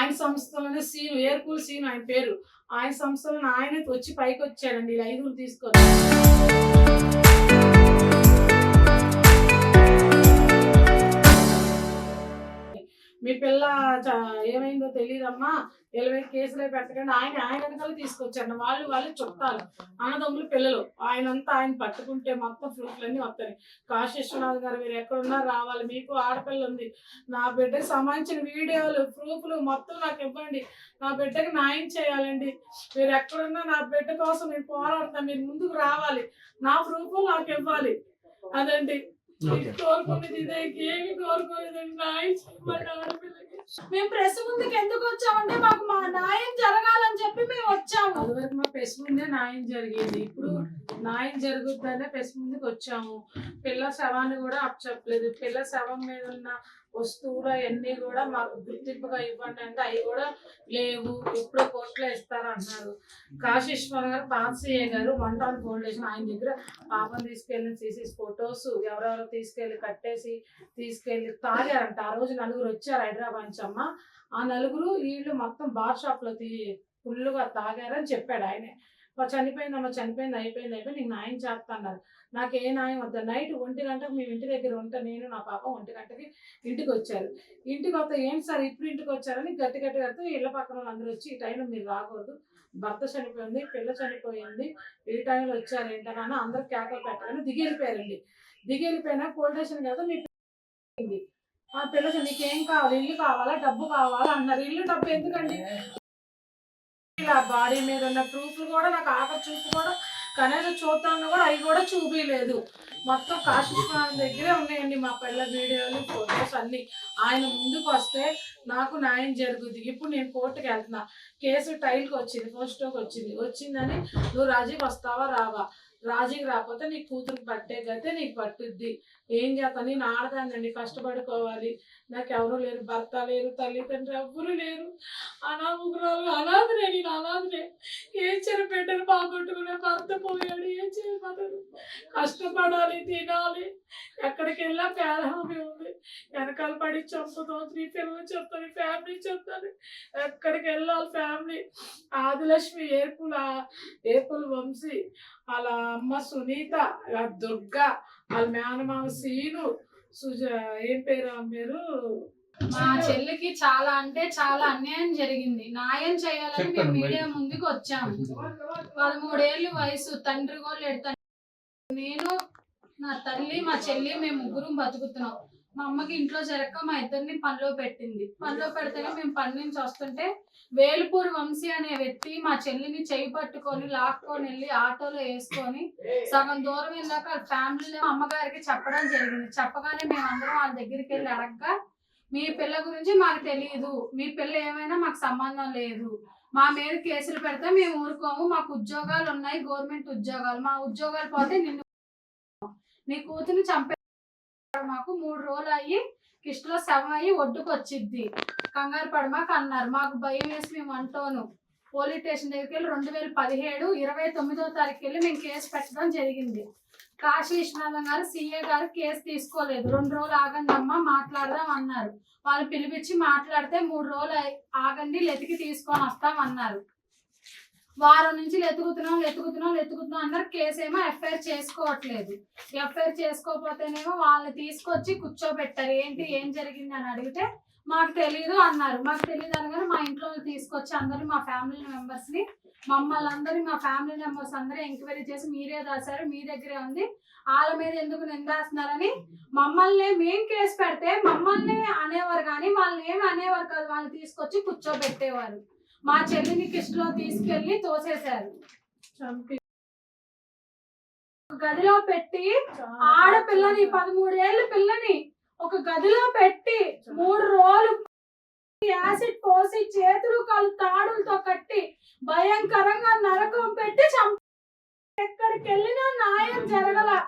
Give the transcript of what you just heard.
ఆయన సంస్థలోనే scene ఏర్కూల్ scene ఆయన పేరు. ఆయన సంస్థలోనే ఆయనే వచ్చి పైకొచ్చాడండి ఈ 5 తీసుకొని. మీ పిల్ల ఏమైందో తెలీదమ్మా, 20 కేసులే పెట్టకండి ఆయన వెనకాల తీసుకొచ్చాడు. వాళ్ళు చుట్టాలు, అన్నదమ్ములు పిల్లలు. ఆయన పట్టుకుంటే మొత్తం ప్రూఫ్లన్నీ వస్తాయి. కాశీ విశ్వనాథ్ గారు మీరు ఎక్కడున్నా రావాలి, మీకు ఆడపిల్ల ఉంది, నా బిడ్డకి సంబంధించిన వీడియోలు ప్రూఫ్లు మొత్తం నాకు ఇవ్వండి, నా బిడ్డకి న్యాయం చేయాలండి, మీరు ఎక్కడున్నా నా బిడ్డ కోసం నేను పోరాడతాను, మీరు ముందుకు రావాలి, నా ప్రూఫ్లు నాకు ఇవ్వాలి. అదండి కోరుకునేది. ఇదే ఏమి కోరుకోలేదండి, న్యాయం చేయమని ఆడపిల్లకి. మేము ప్రెస్ ముందుకు ఎందుకు వచ్చామంటే మాకు మా న్యాయం జరగాలని చెప్పి మేము వచ్చాము. అదివరకు మా ప్రెస్ ముందే న్యాయం జరిగేది, ఇప్పుడు న్యాయం జరుగుతుందనే ప్రెస్ ముందుకు వచ్చాము. పిల్ల శవాన్ని కూడా అప్పచెప్పలేదు. పిల్ల శవం మీద ఉన్న వస్తువులు అవన్నీ కూడా మాకు గుర్తింపుగా ఇవ్వండి అంటే అవి కూడా లేవు, ఎప్పుడో కోర్టులో ఇస్తారంటున్నారు. కాశీశ్వర్ గారు పాన్సీఏ గారు 1 టౌన్ ఫౌండేషన్ ఆయన దగ్గర పాపం తీసుకెళ్ళిన తీసి ఫొటోస్ ఎవరెవరో తీసుకెళ్ళి కట్టేసి తీసుకెళ్ళి తాగారంట. ఆ రోజు 4 వచ్చారు హైదరాబాద్ నుంచి అమ్మ. ఆ 4 వీళ్ళు మొత్తం బార్ షాప్ లో ఫుల్లుగా తాగారని చెప్పాడు ఆయనే. చనిపోయిందమ్మా, చనిపోయింది, అయిపోయింది, నీకు న్యాయం చేస్తా అన్నారు. నాకు ఏ న్యాయం వద్ద. నైట్ 1 గంటకు మేము ఇంటి దగ్గర ఉంటా, నేను నా పాప 1 గంటకి ఇంటికి వచ్చారు. ఇంటికి వస్తే ఏంటి సార్ ఇప్పుడు ఇంటికి వచ్చారని గట్టి కడితే ఇళ్ళ పక్కన వాళ్ళందరూ వచ్చి ఈ టైంలో మీరు రాకూడదు, భర్త చనిపోయింది, పిల్ల చనిపోయింది, ఈ టైంలో వచ్చారు ఏంటని అందరూ కేకలు పెట్టగానే దిగిపోయారండి. దిగిపోయినా పోలీస్ స్టేషన్ కదా మీ ఆ పిల్ల నీకేం కావాలి, ఇల్లు కావాలా, డబ్బు కావాలా అన్నారు. ఇల్లు డబ్బు ఎందుకండి, ఇలా బాడీ మీద ఉన్న ప్రూఫ్లు కూడా నాకు ఆఖరి చూపు కూడా కనీసం చూద్దామని కూడా అవి కూడా చూపించలేదు. మొత్తం కాశీశ్వరం దగ్గరే ఉన్నాయండి మా పిల్ల వీడియోలు ఫొటోస్ అన్ని. ఆయన ముందుకు వస్తే నాకు న్యాయం జరుగుద్ది. ఇప్పుడు నేను కోర్టుకి వెళ్తున్నా, కేసు టైల్కి వచ్చింది, పోస్ట్కి వచ్చిందని నువ్వు రాజీకి వస్తావా రావా, రాజీకి రాకపోతే నీ కూతురికి పట్టే గతే నీకు పట్టుద్ది. ఏం చేస్తాను, నేను ఆడదానండి, కష్టపడుకోవాలి, నాకు ఎవరు లేరు, భర్త లేరు, తల్లిదండ్రులు ఎవ్వరు లేరు, అనాముకురాలు, అనాథనే, నేను అనాథనే. ఏం చెరపెట్టారు, బాగొట్టుకునే భర్త పోయాడు, ఏం చేయమన్నారు, కష్టపడాలి, తినాలి, ఎక్కడికి వెళ్ళా పేదహామీ ఉంది, వెనకాల పడి చంపుతాం, 3 పిల్లలు చెప్తాను, ఫ్యామిలీ చెప్తాను, ఎక్కడికి వెళ్ళాలి ఫ్యామిలీ. ఆదిలక్ష్మి ఏర్పుల వంశీ, వాళ్ళ అమ్మ సునీత, దుర్గా, వాళ్ళ మేనమామ సీను, ఏం పేరు ఆ పేరు, మా చెల్లికి చాలా అంటే చాలా అన్యాయం జరిగింది. న్యాయం చేయాలని మేము మీడియా ముందుకు వచ్చాము. 13 ఏళ్ళు వయసు, తండ్రి గోళ్ళు ఎడతాను. నేను, నా తల్లి, మా చెల్లి, మేము 3 బతుకుతున్నాం. మా అమ్మకి ఇంట్లో జరగక మా ఇద్దరిని పనిలో పెట్టింది. పనిలో పెడితేనే మేము పని నుంచి వస్తుంటే వేలుపూర్ వంశీ అనే వ్యక్తి మా చెల్లిని చేయి పట్టుకొని లాక్కొని వెళ్ళి ఆటోలో వేసుకొని సగం దూరం వెళ్ళాక వాళ్ళ ఫ్యామిలీలో అమ్మగారికి చెప్పడం జరిగింది. చెప్పగానే మేమందరం వాళ్ళ దగ్గరికి వెళ్ళి అడగగా, మీ పిల్ల గురించి మాకు తెలియదు, మీ పిల్ల ఏమైనా మాకు సంబంధం లేదు, మా మీద కేసులు పెడితే మేము ఊరుకోము, మాకు ఉద్యోగాలు ఉన్నాయి, గవర్నమెంట్ ఉద్యోగాలు, మా ఉద్యోగాలు పోతే నీ కూతురు చంపే మాకు 3 రోజులు అయ్యి కిష్టలో శవం అయ్యి ఒడ్డుకు వచ్చిద్ది, కంగారు పడమాకు అన్నారు. మాకు భయం వేసి మేము అంటోను పోలీస్ స్టేషన్ దగ్గరికి వెళ్ళి 2017 29వ తారీఖు వెళ్ళి మేము కేసు పెట్టడం జరిగింది. కాశీ విశ్వనాథం గారు సీఏ గారు కేసు తీసుకోలేదు. 2 రోజులు ఆగండి అమ్మా మాట్లాడదాం అన్నారు. వాళ్ళు పిలిపించి మాట్లాడితే 3 రోజులు ఆగండి లెతికి తీసుకొని వస్తాం అన్నారు. వారం నుంచి ఎత్తుకుతున్నాం అన్నారు. కేసు ఏమో ఎఫ్ఐఆర్ చేసుకోవట్లేదు. ఎఫ్ఐఆర్ చేసుకోకపోతేనేమో వాళ్ళని తీసుకొచ్చి కూర్చోబెట్టారు. ఏం జరిగింది అని అడిగితే మాకు తెలీదు అన్నారు. మాకు తెలియదు అనగానే మా ఇంట్లో తీసుకొచ్చి అందరూ మా ఫ్యామిలీ మెంబర్స్ని మమ్మల్ని అందరూ మా ఫ్యామిలీ మెంబర్స్ అందరూ ఎంక్వైరీ చేసి మీరే రాశారు, మీ దగ్గరే ఉంది, వాళ్ళ మీద ఎందుకు నిందేస్తున్నారని మమ్మల్ని మేం కేసు పెడితే మమ్మల్ని అనేవారు కానీ వాళ్ళని ఏమి అనేవారు కాదు. వాళ్ళని తీసుకొచ్చి కూర్చోబెట్టేవారు. మా చెల్లిని కిష్టలో తీసుకెళ్లి తోసేశారు, చంపి గదిలో పెట్టి ఆడపిల్లని 13 ఏళ్ళ పిల్లని ఒక గదిలో పెట్టి 3 రోజులు యాసిడ్ పోసి చేతులు కాళ్ళు తాడులతో కట్టి భయంకరంగా నరకం పెట్టి చంపి ఎక్కడికి వెళ్ళినా న్యాయం జరగల.